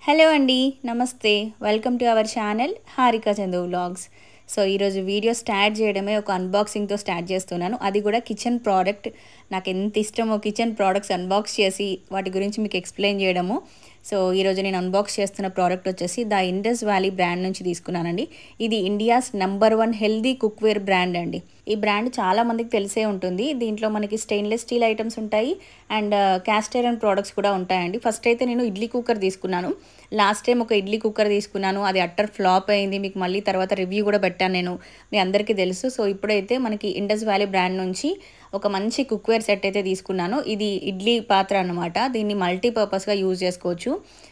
Hello అండి, నమస్తే. Welcome to our channel Harika Chandu vlogs. So ఈరోజు వీడియో స్టార్ట్ చేయడమే ఒక అన్బాక్సింగ్తో స్టార్ట్ చేస్తున్నాను. అది కూడా కిచెన్ ప్రోడక్ట్. నాకు ఎంత ఇష్టమో కిచెన్ ప్రోడక్ట్స్ అన్బాక్స్ చేసి వాటి గురించి మీకు ఎక్స్ప్లెయిన్ చేయడము. సో ఈరోజు నేను అన్బాక్స్ చేస్తున్న ప్రోడక్ట్ వచ్చేసి ద ఇండస్ వ్యాలీ బ్రాండ్ నుంచి తీసుకున్నానండి. ఇది ఇండియాస్ #1 హెల్దీ కుక్వేర్ బ్రాండ్ అండి. ఈ బ్రాండ్ చాలా మందికి తెలిసే ఉంటుంది. దీంట్లో మనకి స్టెయిన్లెస్ స్టీల్ ఐటమ్స్ ఉంటాయి అండ్ క్యాస్ట్ ఐరన్ ప్రోడక్ట్స్ కూడా ఉంటాయండి. ఫస్ట్ అయితే నేను ఇడ్లీ కుక్కర్ తీసుకున్నాను. లాస్ట్ టైం ఒక ఇడ్లీ కుక్కర్ తీసుకున్నాను, అది అట్టర్ ఫ్లాప్ అయింది. మీకు మళ్ళీ తర్వాత రివ్యూ కూడా పెట్టాను నేను, మీ అందరికీ తెలుసు. సో ఇప్పుడైతే మనకి ఇండస్ వ్యాలీ బ్రాండ్ నుంచి ఒక మంచి కుక్వేర్ సెట్ అయితే తీసుకున్నాను. ఇది ఇడ్లీ పాత్ర అన్నమాట. దీన్ని మల్టీపర్పస్గా యూజ్ చేసుకోవచ్చు.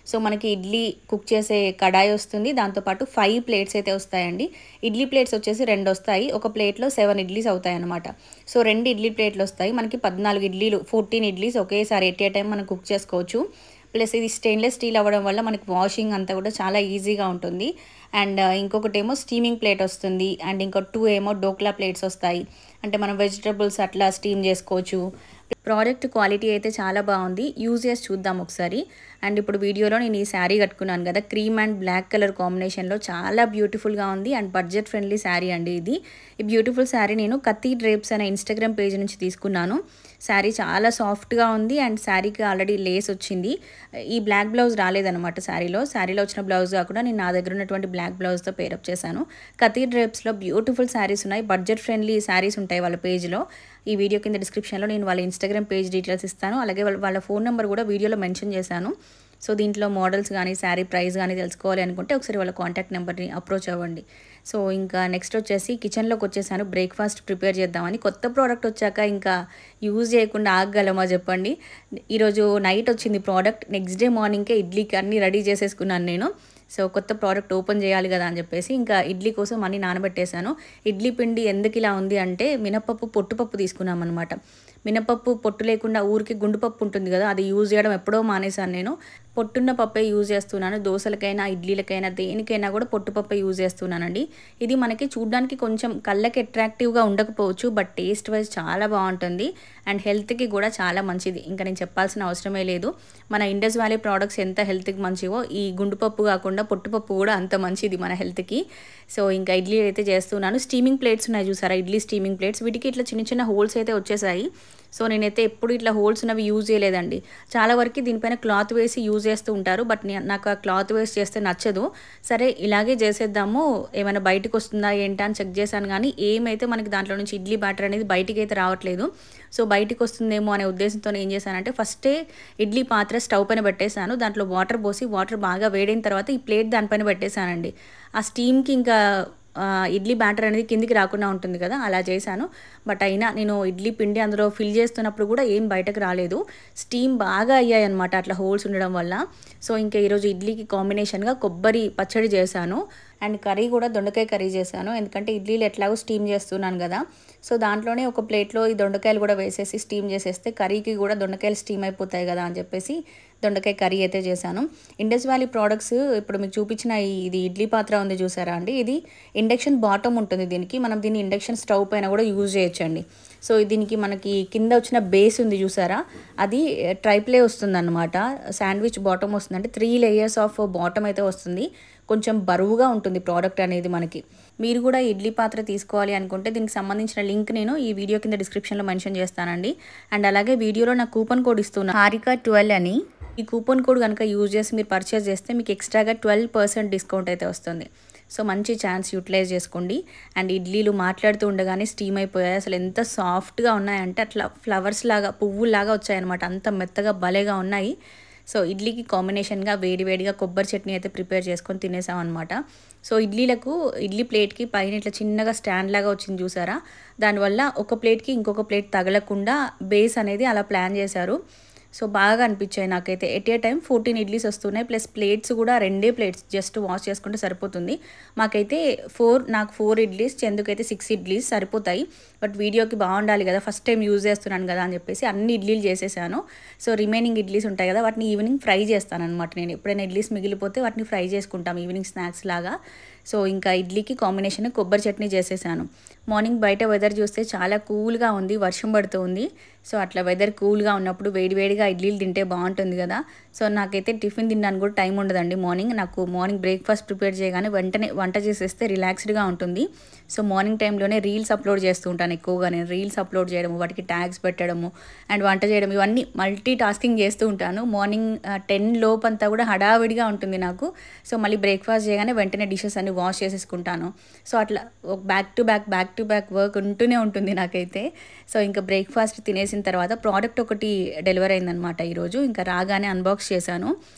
సో మనకి ఇడ్లీ కుక్ చేసే కడాయి వస్తుంది, దాంతోపాటు 5 ప్లేట్స్ అయితే వస్తాయండి. ఇడ్లీ ప్లేట్స్ వచ్చేసి 2 వస్తాయి. ఒక ప్లేట్లో 7 ఇడ్లీస్ అవుతాయి అన్నమాట. సో 2 ఇడ్లీ ప్లేట్లు వస్తాయి. మనకి 14 ఇడ్లీలు, 14 ఇడ్లీస్ ఒకేసారి ఎట్ ఏ టైం మనం కుక్ చేసుకోవచ్చు. ప్లస్ ఇది స్టెయిన్లెస్ స్టీల్ అవ్వడం వల్ల మనకి వాషింగ్ అంతా కూడా చాలా ఈజీగా ఉంటుంది. అండ్ ఇంకొకటి ఏమో స్టీమింగ్ ప్లేట్ వస్తుంది అండ్ ఇంకో 2 ఏమో డోక్లా ప్లేట్స్ వస్తాయి. అంటే మనం వెజిటబుల్స్ అట్లా స్టీమ్ చేసుకోవచ్చు. ప్రోడక్ట్ క్వాలిటీ అయితే చాలా బాగుంది. యూజ్ చేసి చూద్దాం ఒకసారి. అండ్ ఇప్పుడు వీడియోలో నేను ఈ శారీ కట్టుకున్నాను కదా, క్రీమ్ అండ్ బ్లాక్ కలర్ కాంబినేషన్లో చాలా బ్యూటిఫుల్గా ఉంది అండ్ బడ్జెట్ ఫ్రెండ్లీ శారీ అండి ఇది. ఈ బ్యూటిఫుల్ శారీ నేను కత్తి డ్రేప్స్ అనే ఇన్స్టాగ్రామ్ పేజ్ నుంచి తీసుకున్నాను. శారీ చాలా సాఫ్ట్గా ఉంది అండ్ శారీకి ఆల్రెడీ లేస్ వచ్చింది. ఈ బ్లాక్ బ్లౌజ్ రాలేదన్నమాట శారీలో వచ్చిన బ్లౌజ్ కాకుండా నేను నా దగ్గర ఉన్నటువంటి బ్లాక్ బ్లౌజ్తో పేరప్ చేశాను. కత్తి డ్రేప్స్లో బ్యూటిఫుల్ శారీస్ ఉన్నాయి, బడ్జెట్ ఫ్రెండ్లీ శారీస్ ఉంటాయి వాళ్ళ పేజ్లో. ఈ వీడియో కింద డిస్క్రిప్షన్లో నేను వాళ్ళ ఇన్స్టాగ్రామ్ పేజ్ డీటెయిల్స్ ఇస్తాను, అలాగే వాళ్ళ ఫోన్ నెంబర్ కూడా వీడియోలో మెన్షన్ చేశాను. సో దీంట్లో మోడల్స్ కానీ శారీ ప్రైస్ కానీ తెలుసుకోవాలి అనుకుంటే ఒకసారి వాళ్ళ కాంటాక్ట్ నెంబర్ని అప్రోచ్ అవ్వండి. సో ఇంకా నెక్స్ట్ వచ్చేసి కిచెన్లోకి వచ్చేసాను. బ్రేక్ఫాస్ట్ ప్రిపేర్ చేద్దామని. కొత్త ప్రోడక్ట్ వచ్చాక ఇంకా యూజ్ చేయకుండా ఆగగలమా చెప్పండి. ఈరోజు నైట్ వచ్చింది ప్రోడక్ట్, నెక్స్ట్ డే మార్నింగ్కే ఇడ్లీకి అన్నీ రెడీ చేసేసుకున్నాను నేను. సో కొత్త ప్రోడక్ట్ ఓపెన్ చేయాలి కదా అని చెప్పేసి ఇంకా ఇడ్లీ కోసం అన్నీ నానబెట్టేశాను. ఇడ్లీ పిండి ఎందుకు ఇలా ఉంది అంటే మినపప్పు పొట్టుపప్పు తీసుకున్నాం అనమాట. మినపప్పు పొట్టు లేకుండా ఊరికి గుండుపప్పు ఉంటుంది కదా, అది యూజ్ చేయడం ఎప్పుడో మానేశాను నేను. పొట్టున్న పప్పే యూజ్ చేస్తున్నాను. దోశలకైనా ఇడ్లీలకైనా దేనికైనా కూడా పొట్టుపప్పే యూజ్ చేస్తున్నానండి. ఇది మనకి చూడడానికి కొంచెం కళ్ళకి అట్రాక్టివ్గా ఉండకపోవచ్చు, బట్ టేస్ట్ వైజ్ చాలా బాగుంటుంది అండ్ హెల్త్కి కూడా చాలా మంచిది. ఇంకా నేను చెప్పాల్సిన అవసరమే లేదు. మన ఇండస్ వ్యాలీ ప్రోడక్ట్స్ ఎంత హెల్త్కి మంచివో ఈ గుండుపప్పు కాకుండా పొట్టుపప్పు కూడా అంత మంచిది మన హెల్త్కి. సో ఇంకా ఇడ్లీ అయితే చేస్తున్నాను. స్టీమింగ్ ప్లేట్స్ ఉన్నాయి చూసారా, ఇడ్లీ స్టీమింగ్ ప్లేట్స్. వీటికి ఇట్లా చిన్న చిన్న హోల్స్ అయితే వచ్చేసాయి. సో నేనైతే ఎప్పుడు ఇట్లా హోల్స్ ఉన్నవి యూజ్ చేయలేదండి. చాలా వరకు దీనిపైన క్లాత్ వేసి యూజ్ చేస్తూ ఉంటారు, బట్ నాకు ఆ క్లాత్ వేసి చేస్తే నచ్చదు. సరే ఇలాగే చేసేద్దాము, ఏమైనా బయటకు వస్తుందా ఏంటా అని చెక్ చేశాను, కానీ ఏమైతే మనకి దాంట్లో నుంచి ఇడ్లీ బ్యాటర్ అనేది బయటికి అయితే రావట్లేదు. సో బయటికి వస్తుందేమో అనే ఉద్దేశంతో ఏం చేశానంటే ఫస్టే ఇడ్లీ పాత్ర స్టవ్ పైన పెట్టేశాను. దాంట్లో వాటర్ పోసి వాటర్ బాగా వేడైన తర్వాత ఈ ప్లేట్ దానిపైన పెట్టేశానండి. ఆ స్టీమ్కి ఇంకా ఇడ్లీ బ్యాటర్ అనేది కిందికి రాకుండా ఉంటుంది కదా, అలా చేశాను. బట్ అయినా నేను ఇడ్లీ పిండి అందులో ఫిల్ చేస్తున్నప్పుడు కూడా ఏం బయటకు రాలేదు. స్టీమ్ బాగా అయ్యాయి అనమాట అట్లా హోల్స్ ఉండడం వల్ల. సో ఇంకా ఈరోజు ఇడ్లీకి కాంబినేషన్గా కొబ్బరి పచ్చడి చేశాను అండ్ కర్రీ కూడా దొండకాయ కర్రీ చేశాను. ఎందుకంటే ఇడ్లీలు ఎట్లాగో స్టీమ్ చేస్తున్నాను కదా, సో దాంట్లోనే ఒక ప్లేట్లో ఈ దొండకాయలు కూడా వేసేసి స్టీమ్ చేసేస్తే కర్రీకి కూడా దొండకాయలు స్టీమ్ అయిపోతాయి కదా అని చెప్పేసి దొండకాయ కర్రీ అయితే చేశాను. ఇండస్ వ్యాలీ ప్రోడక్ట్స్ ఇప్పుడు మీకు చూపించిన ఇది ఇడ్లీ పాత్ర ఉంది చూసారా అండి, ఇది ఇండక్షన్ బాటమ్ ఉంటుంది దీనికి. మనం దీన్ని ఇండక్షన్ స్టవ్ పైన కూడా యూజ్ చేయొచ్చండి. సో దీనికి మనకి కింద వచ్చిన బేస్ ఉంది చూసారా, అది ట్రైప్లే వస్తుంది అనమాట. శాండ్విచ్ బాటమ్ వస్తుంది, అంటే 3 లేయర్స్ ఆఫ్ బాటమ్ అయితే వస్తుంది. కొంచెం బరువుగా ఉంటుంది ప్రోడక్ట్ అనేది మనకి. మీరు కూడా ఇడ్లీ పాత్ర తీసుకోవాలి అనుకుంటే దీనికి సంబంధించిన లింక్ నేను ఈ వీడియో కింద డిస్క్రిప్షన్లో మెన్షన్ చేస్తానండి. అండ్ అలాగే వీడియోలో నా కూపన్ కోడ్ ఇస్తున్నాను, హారిక12 అని. ఈ కూపన్ కోడ్ కనుక యూజ్ చేసి మీరు పర్చేస్ చేస్తే మీకు ఎక్స్ట్రాగా 12% డిస్కౌంట్ అయితే వస్తుంది. సో మంచి ఛాన్స్ యూటిలైజ్ చేసుకోండి. అండ్ ఇడ్లీలు మాట్లాడుతూ ఉండగానే స్టీమ్ అయిపోయాయి. అసలు ఎంత సాఫ్ట్గా ఉన్నాయంటే అట్లా ఫ్లవర్స్ లాగా, పువ్వులాగా వచ్చాయన్నమాట. అంత మెత్తగా భలేగా ఉన్నాయి. సో ఇడ్లీకి కాంబినేషన్గా వేడివేడిగా కొబ్బరి చట్నీ అయితే ప్రిపేర్ చేసుకొని తినేసాం అనమాట. సో ఇడ్లీ ప్లేట్కి పైన ఇట్లా చిన్నగా స్టాండ్ లాగా వచ్చింది చూసారా, దానివల్ల ఒక ప్లేట్కి ఇంకొక ప్లేట్ తగలకుండా బేస్ అనేది అలా ప్లాన్ చేశారు. సో బాగా అనిపించాయి నాకైతే. ఎట్ ఏ టైం 14 ఇడ్లీస్ వస్తున్నాయి, ప్లస్ ప్లేట్స్ కూడా 2 ప్లేట్స్ జస్ట్ వాష్ చేసుకుంటే సరిపోతుంది. నాకు 4 ఇడ్లీస్, చందుకైతే 6 ఇడ్లీస్ సరిపోతాయి. బట్ వీడియోకి బాగుండాలి కదా, ఫస్ట్ టైం యూజ్ చేస్తున్నాను కదా అని చెప్పేసి అన్ని ఇడ్లీలు చేసేసాను. సో రిమైనింగ్ ఇడ్లీస్ ఉంటాయి కదా, వాటిని ఈవినింగ్ ఫ్రై చేస్తాను అనమాట. నేను ఎప్పుడైనా ఇడ్లీస్ మిగిలిపోతే వాటిని ఫ్రై చేసుకుంటాం ఈవినింగ్ స్నాక్స్ లాగా. సో ఇంకా ఇడ్లీకి కాంబినేషన్ కొబ్బరి చట్నీ చేసేసాను. మార్నింగ్ బయట వెదర్ చూస్తే చాలా కూల్గా ఉంది, వర్షం పడుతుంది. సో అట్లా వెదర్ కూల్గా ఉన్నప్పుడు వేడివేడిగా ఇడ్లీలు తింటే బాగుంటుంది కదా. సో నాకైతే టిఫిన్ తినడానికి కూడా టైం ఉండదండి. మార్నింగ్ బ్రేక్ఫాస్ట్ ప్రిపేర్ చేయగానే వెంటనే వంట చేసేస్తే రిలాక్స్డ్గా ఉంటుంది. సో మార్నింగ్ టైంలోనే రీల్స్ అప్లోడ్ చేస్తూ ఉంటాను ఎక్కువగా. నేను రీల్స్ అప్లోడ్ చేయడము, వాటికి ట్యాగ్స్ పెట్టడము అండ్ వంట చేయడం, ఇవన్నీ మల్టీ టాస్కింగ్ చేస్తూ ఉంటాను. మార్నింగ్ 10 లోపంతా కూడా హడావిడిగా ఉంటుంది నాకు. సో మళ్ళీ బ్రేక్ఫాస్ట్ చేయగానే వెంటనే డిషెస్ అన్ని వాష్ చేసేసుకుంటాను. సో అట్లా బ్యాక్ టు బ్యాక్ వర్క్ ఉంటూనే ఉంటుంది నాకైతే. సో ఇంకా బ్రేక్ఫాస్ట్ తినేసిన తర్వాత ప్రోడక్ట్ ఒకటి డెలివర్ అయిందనమాట ఈరోజు. ఇంకా రాగానే అన్బాక్స్ చేశాను.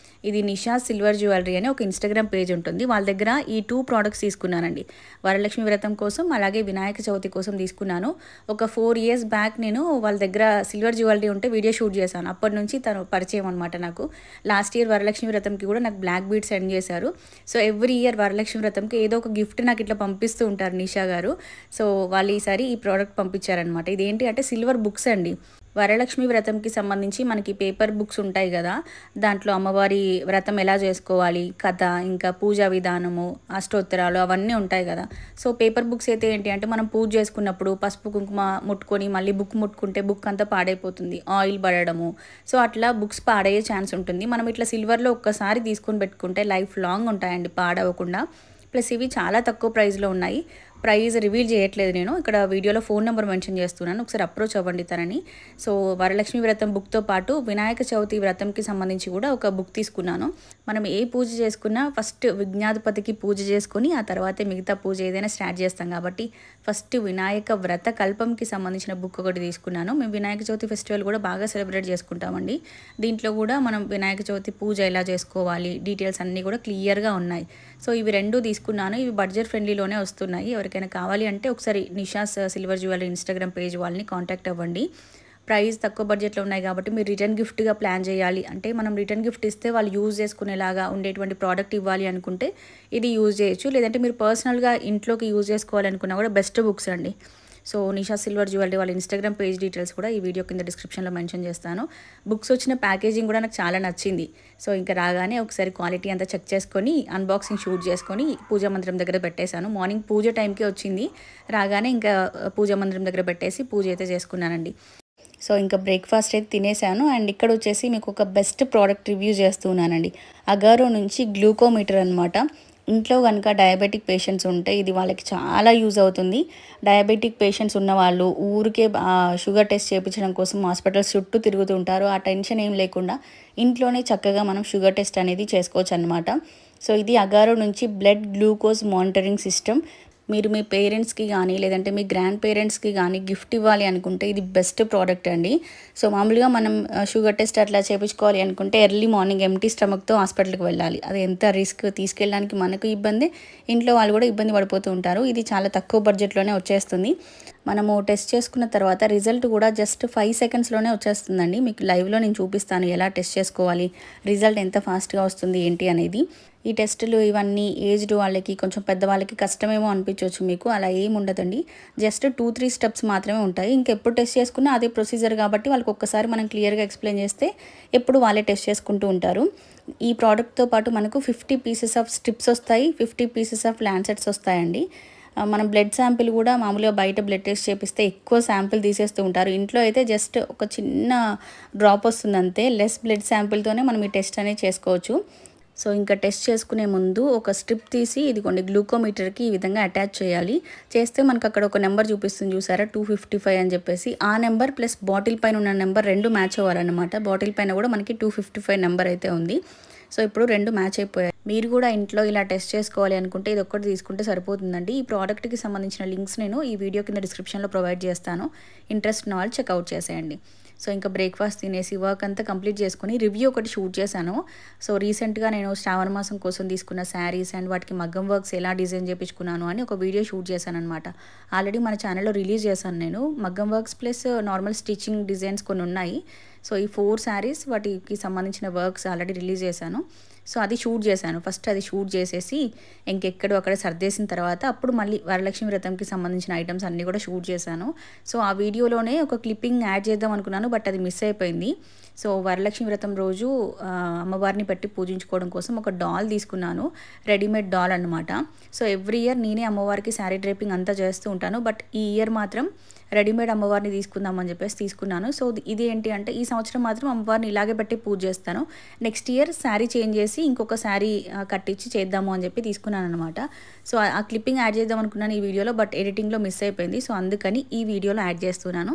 ఇది నిషా సిల్వర్ జ్యువెలరీ అని ఒక ఇన్స్టాగ్రామ్ పేజ్ ఉంటుంది. వాళ్ళ దగ్గర ఈ 2 ప్రోడక్ట్స్ తీసుకున్నానండి. వరలక్ష్మి వ్రతం కోసం అలాగే వినాయక చవితి కోసం తీసుకున్నాను. ఒక 4 years బ్యాక్ నేను వాళ్ళ దగ్గర సిల్వర్ జ్యువెలరీ ఉంటే వీడియో షూట్ చేశాను. అప్పటి నుంచి తను పరిచయం అనమాట నాకు. లాస్ట్ ఇయర్ వరలక్ష్మి వ్రతంకి కూడా నాకు బ్లాక్ బీడ్స్ సెండ్ చేశారు. సో ఎవ్రీ ఇయర్ వరలక్ష్మి వ్రతంకి ఏదో ఒక గిఫ్ట్ నాకు ఇట్లా పంపిస్తూ ఉంటారు నిషా గారు. సో వాళ్ళు ఈసారి ఈ ప్రోడక్ట్ పంపించారనమాట. ఇదేంటి అంటే సిల్వర్ బుక్స్ అండి. వరలక్ష్మి వ్రతంకి సంబంధించి మనకి పేపర్ బుక్స్ ఉంటాయి కదా, దాంట్లో అమ్మవారి వ్రతం ఎలా చేసుకోవాలి, కథ, ఇంకా పూజా విధానము, అష్టోత్తరాలు అవన్నీ ఉంటాయి కదా. సో పేపర్ బుక్స్ అయితే ఏంటి అంటే మనం పూజ చేసుకున్నప్పుడు పసుపు కుంకుమ ముట్టుకొని మళ్ళీ బుక్ ముట్టుకుంటే బుక్ అంతా పాడైపోతుంది, ఆయిల్ పడడము. సో అట్లా బుక్స్ పాడయ్యే ఛాన్స్ ఉంటుంది. మనం ఇట్లా సిల్వర్లో ఒక్కసారి తీసుకొని పెట్టుకుంటే లైఫ్ లాంగ్ ఉంటాయండి, పాడవకుండా. ప్లస్ ఇవి చాలా తక్కువ ప్రైస్లో ఉన్నాయి. ప్రైస్ రివీల్ చేయట్లేదు నేను ఇక్కడ వీడియోలో, ఫోన్ నెంబర్ మెన్షన్ చేస్తున్నాను, ఒకసారి అప్రోచ్ అవ్వండి తనని. సో వరలక్ష్మి వ్రతం బుక్తో పాటు వినాయక చవితి వ్రతంకి సంబంధించి కూడా ఒక బుక్ తీసుకున్నాను. మనం ఏ పూజ చేసుకున్నా ఫస్ట్ విఘ్నాధిపతికి పూజ చేసుకొని ఆ తర్వాతే మిగతా పూజ ఏదైనా స్టార్ట్ చేస్తాం కాబట్టి ఫస్ట్ వినాయక వ్రత కల్పంకి సంబంధించిన బుక్ ఒకటి తీసుకున్నాను. మేము వినాయక చవితి ఫెస్టివల్ కూడా బాగా సెలబ్రేట్ చేసుకుంటామండి. దీంట్లో కూడా మనం వినాయక చవితి పూజ ఎలా చేసుకోవాలి డీటెయిల్స్ అన్నీ కూడా క్లియర్గా ఉన్నాయి. సో ఇవి 2 తీసుకున్నాను. ఇవి బడ్జెట్ ఫ్రెండ్లీలోనే వస్తున్నాయి. ఎవరికైనా కావాలి అంటే ఒకసారి నిషాస్ సిల్వర్ జ్యువెలరీ ఇన్స్టాగ్రామ్ పేజ్ వాళ్ళని కాంటాక్ట్ అవ్వండి. ప్రైస్ తక్కువ బడ్జెట్లో ఉన్నాయి కాబట్టి మీరు రిటర్న్ గిఫ్ట్గా ప్లాన్ చేయాలి అంటే, మనం రిటర్న్ గిఫ్ట్ ఇస్తే వాళ్ళు యూజ్ చేసుకునేలాగా ఉండేటువంటి ప్రోడక్ట్ ఇవ్వాలి అనుకుంటే ఇది యూజ్ చేయొచ్చు. లేదంటే మీరు పర్సనల్గా ఇంట్లోకి యూజ్ చేసుకోవాలనుకున్నా కూడా బెస్ట్ బుక్స్ అండి. సో నిషా సిల్వర్ జ్యువెలరీ వాళ్ళ ఇన్స్టాగ్రామ్ పేజ్ డీటెయిల్స్ కూడా ఈ వీడియో కింద డిస్క్రిప్షన్లో మెన్షన్ చేస్తాను. బుక్స్ వచ్చిన ప్యాకేజింగ్ కూడా నాకు చాలా నచ్చింది. సో ఇంకా రాగానే ఒకసారి క్వాలిటీ అంతా చెక్ చేసుకొని అన్బాక్సింగ్ షూట్ చేసుకొని పూజా మందిరం దగ్గర పెట్టేశాను. మార్నింగ్ పూజ టైంకి వచ్చింది. రాగానే ఇంకా పూజా మందిరం దగ్గర పెట్టేసి పూజ అయితే చేసుకున్నానండి. సో ఇంకా బ్రేక్ఫాస్ట్ అయితే తినేసాను. అండ్ ఇక్కడ వచ్చేసి మీకు ఒక బెస్ట్ ప్రోడక్ట్ రివ్యూ చేస్తున్నానండి. అగారో నుంచి గ్లూకోమీటర్ అనమాట. ఇంట్లో కనుక డయాబెటిక్ పేషెంట్స్ ఉంటే ఇది వాళ్ళకి చాలా యూజ్ అవుతుంది. డయాబెటిక్ పేషెంట్స్ ఉన్నవాళ్ళు ఊరికే షుగర్ టెస్ట్ చేయించడం కోసం హాస్పిటల్స్ చుట్టూ తిరుగుతుంటారు. ఆ టెన్షన్ ఏం లేకుండా ఇంట్లోనే చక్కగా మనం షుగర్ టెస్ట్ అనేది చేసుకోవచ్చు అనమాట. సో ఇది అగారో నుంచి బ్లడ్ గ్లూకోజ్ మానిటరింగ్ సిస్టమ్. మీరు మీ పేరెంట్స్కి కానీ లేదంటే మీ గ్రాండ్ పేరెంట్స్కి కానీ గిఫ్ట్ ఇవ్వాలి అనుకుంటే ఇది బెస్ట్ ప్రోడక్ట్ అండి. సో మామూలుగా మనం షుగర్ టెస్ట్ అట్లా చేయించుకోవాలి అనుకుంటే ఎర్లీ మార్నింగ్ ఎంటీ స్టమక్తో హాస్పిటల్కి వెళ్ళాలి. అది ఎంత రిస్క్, తీసుకెళ్ళడానికి మనకు ఇబ్బంది, ఇంట్లో వాళ్ళు కూడా ఇబ్బంది పడిపోతూ ఉంటారు. ఇది చాలా తక్కువ బడ్జెట్లోనే వచ్చేస్తుంది. మనము టెస్ట్ చేసుకున్న తర్వాత రిజల్ట్ కూడా జస్ట్ 5 secondsలోనే వచ్చేస్తుందండి. మీకు లైవ్లో నేను చూపిస్తాను ఎలా టెస్ట్ చేసుకోవాలి, రిజల్ట్ ఎంత ఫాస్ట్గా వస్తుంది ఏంటి అనేది. ఈ టెస్టులు ఇవన్నీ ఏజ్డ్ వాళ్ళకి కొంచెం పెద్దవాళ్ళకి కష్టమేమో అనిపించవచ్చు మీకు, అలా ఏమి ఉండదండి. జస్ట్ 2-3 steps మాత్రమే ఉంటాయి. ఇంకెప్పుడు టెస్ట్ చేసుకున్నా అదే ప్రొసీజర్ కాబట్టి వాళ్ళకి ఒక్కసారి మనం క్లియర్గా ఎక్స్ప్లెయిన్ చేస్తే ఎప్పుడు వాళ్ళే టెస్ట్ చేసుకుంటూ ఉంటారు. ఈ ప్రోడక్ట్తో పాటు మనకు 50 pieces ఆఫ్ స్ట్రిప్స్ వస్తాయి, 50 pieces ఆఫ్ ల్యాన్సెట్స్ వస్తాయండి. మనం బ్లడ్ శాంపిల్ కూడా మామూలుగా బయట బ్లడ్ టెస్ట్ చేపిస్తే ఎక్కువ శాంపిల్ తీసేస్తూ ఉంటారు. ఇంట్లో అయితే జస్ట్ ఒక చిన్న డ్రాప్ వస్తుంది అంతే. లెస్ బ్లడ్ శాంపిల్తోనే మనం ఈ టెస్ట్ అనేది చేసుకోవచ్చు. సో ఇంకా టెస్ట్ చేసుకునే ముందు ఒక స్ట్రిప్ తీసి ఇదిగోండి గ్లూకోమీటర్కి ఈ విధంగా అటాచ్ చేయాలి. చేస్తే మనకు అక్కడ ఒక నెంబర్ చూపిస్తుంది చూసారా, 255 అని చెప్పేసి. ఆ నెంబర్ ప్లస్ బాటిల్ పైన ఉన్న నెంబర్ 2 మ్యాచ్ అవ్వాలన్నమాట. బాటిల్ పైన కూడా మనకి 255 నెంబర్ అయితే ఉంది. సో ఇప్పుడు 2 మ్యాచ్ అయిపోయాయి. మీరు కూడా ఇంట్లో ఇలా టెస్ట్ చేసుకోవాలి అనుకుంటే ఇది ఒక్కటి తీసుకుంటే సరిపోతుందండి. ఈ ప్రోడక్ట్కి సంబంధించిన లింక్స్ నేను ఈ వీడియో కింద డిస్క్రిప్షన్లో ప్రొవైడ్ చేస్తాను. ఇంట్రెస్ట్ ఉన్న వాళ్ళు చెక్అవుట్ చేసేయండి. సో ఇంకా బ్రేక్ఫాస్ట్ తినేసి వర్క్ అంతా కంప్లీట్ చేసుకుని రివ్యూ ఒకటి షూట్ చేశాను. సో రీసెంట్గా నేను శ్రావణ మాసం కోసం తీసుకున్న శారీస్ అండ్ వాటికి మగ్గం వర్క్స్ ఎలా డిజైన్ చేయించుకున్నాను అని ఒక వీడియో షూట్ చేశాను అనమాట. ఆల్రెడీ మన ఛానల్లో రిలీజ్ చేశాను నేను. మగ్గం works plus normal stitching designs కొన్ని ఉన్నాయి. సో ఈ 4 శారీస్ వాటికి సంబంధించిన వర్క్స్ ఆల్రెడీ రిలీజ్ చేశాను. సో అది షూట్ చేశాను. ఫస్ట్ అది షూట్ చేసేసి ఇంకెక్కడో అక్కడ సర్దేసిన తర్వాత అప్పుడు మళ్ళీ వరలక్ష్మి వ్రతంకి సంబంధించిన ఐటమ్స్ అన్నీ కూడా షూట్ చేశాను. సో ఆ వీడియోలోనే ఒక క్లిప్పింగ్ యాడ్ చేద్దాం అనుకున్నాను, బట్ అది మిస్ అయిపోయింది. సో వరలక్ష్మి వ్రతం రోజు అమ్మవారిని పెట్టి పూజించుకోవడం కోసం ఒక డాల్ తీసుకున్నాను, రెడీమేడ్ డాల్ అనమాట. సో ఎవ్రీ ఇయర్ నేనే అమ్మవారికి శారీ డ్రేపింగ్ అంతా చేస్తూ ఉంటాను, బట్ ఈ ఇయర్ మాత్రం రెడీమేడ్ అమ్మవారిని తీసుకుందామని చెప్పేసి తీసుకున్నాను. సో ఇది ఏంటి అంటే ఈ సంవత్సరం మాత్రం అమ్మవారిని ఇలాగే పెట్టి పూజ చేస్తాను, నెక్స్ట్ ఇయర్ శారీ చేంజ్ చేసి ఇంకొక శారీ కట్టించి చేద్దాము అని చెప్పి తీసుకున్నాను అనమాట. సో ఆ క్లిప్పింగ్ యాడ్ చేద్దాం అనుకున్నాను ఈ వీడియోలో, బట్ ఎడిటింగ్లో మిస్ అయిపోయింది. సో అందుకని ఈ వీడియోలో యాడ్ చేస్తున్నాను.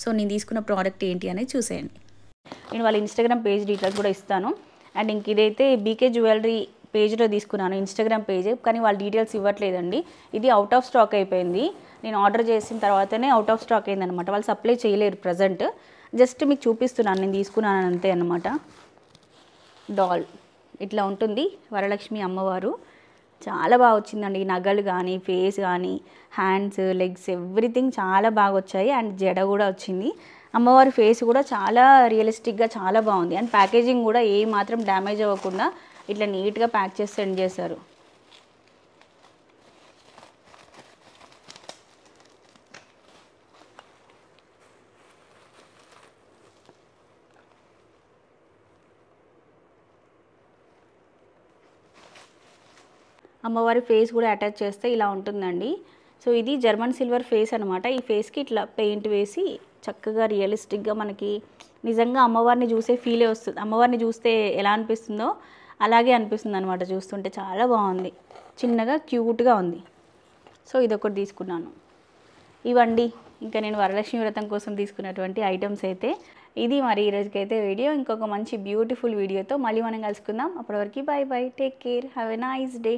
సో నేను తీసుకున్న ప్రోడక్ట్ ఏంటి అనేది చూసేయండి. నేను వాళ్ళ ఇన్స్టాగ్రామ్ పేజ్ డీటెయిల్స్ కూడా ఇస్తాను. అండ్ ఇంక ఇదైతే బీకే జ్యువెలరీ పేజ్లో తీసుకున్నాను, ఇన్స్టాగ్రామ్ పేజ్, కానీ వాళ్ళ డీటెయిల్స్ ఇవ్వట్లేదండి. ఇది అవుట్ ఆఫ్ స్టాక్ అయిపోయింది. నేను ఆర్డర్ చేసిన తర్వాతనే అవుట్ ఆఫ్ స్టాక్ అయిందనమాట. వాళ్ళు సప్లై చేయలేరు ప్రజెంట్. జస్ట్ మీకు చూపిస్తున్నాను నేను తీసుకున్నాను అంతే అనమాట. డాల్ ఇట్లా ఉంటుంది, వరలక్ష్మి అమ్మవారు. చాలా బాగా వచ్చిందండి. నగలు కానీ, ఫేస్ కానీ, హ్యాండ్స్, లెగ్స్, ఎవ్రీథింగ్ చాలా బాగా వచ్చాయి. అండ్ జడ కూడా వచ్చింది. అమ్మవారి ఫేస్ కూడా చాలా రియలిస్టిక్గా చాలా బాగుంది. అండ్ ప్యాకేజింగ్ కూడా ఏ మాత్రం డ్యామేజ్ అవ్వకుండా ఇట్లా నీట్గా ప్యాక్ చేసి సెండ్ చేశారు. అమ్మవారి ఫేస్ కూడా అటాచ్ చేస్తే ఇలా ఉంటుందండి. సో ఇది జర్మన్ సిల్వర్ ఫేస్ అనమాట. ఈ ఫేస్కి ఇట్లా పెయింట్ వేసి చక్కగా రియలిస్టిక్గా మనకి నిజంగా అమ్మవారిని చూసే ఫీలే వస్తుంది. అమ్మవారిని చూస్తే ఎలా అనిపిస్తుందో అలాగే అనిపిస్తుంది అనమాట. చూస్తుంటే చాలా బాగుంది, చిన్నగా క్యూట్గా ఉంది. సో ఇదొకటి తీసుకున్నాను. ఇవండి ఇంకా నేను వరలక్ష్మి వ్రతం కోసం తీసుకున్నటువంటి ఐటమ్స్ అయితే. ఇది మరి ఈరోజుకైతే వీడియో. ఇంకొక మంచి బ్యూటిఫుల్ వీడియోతో మళ్ళీ మనం కలుసుకుందాం. అప్పటివరకు bye bye, take care, have a nice day.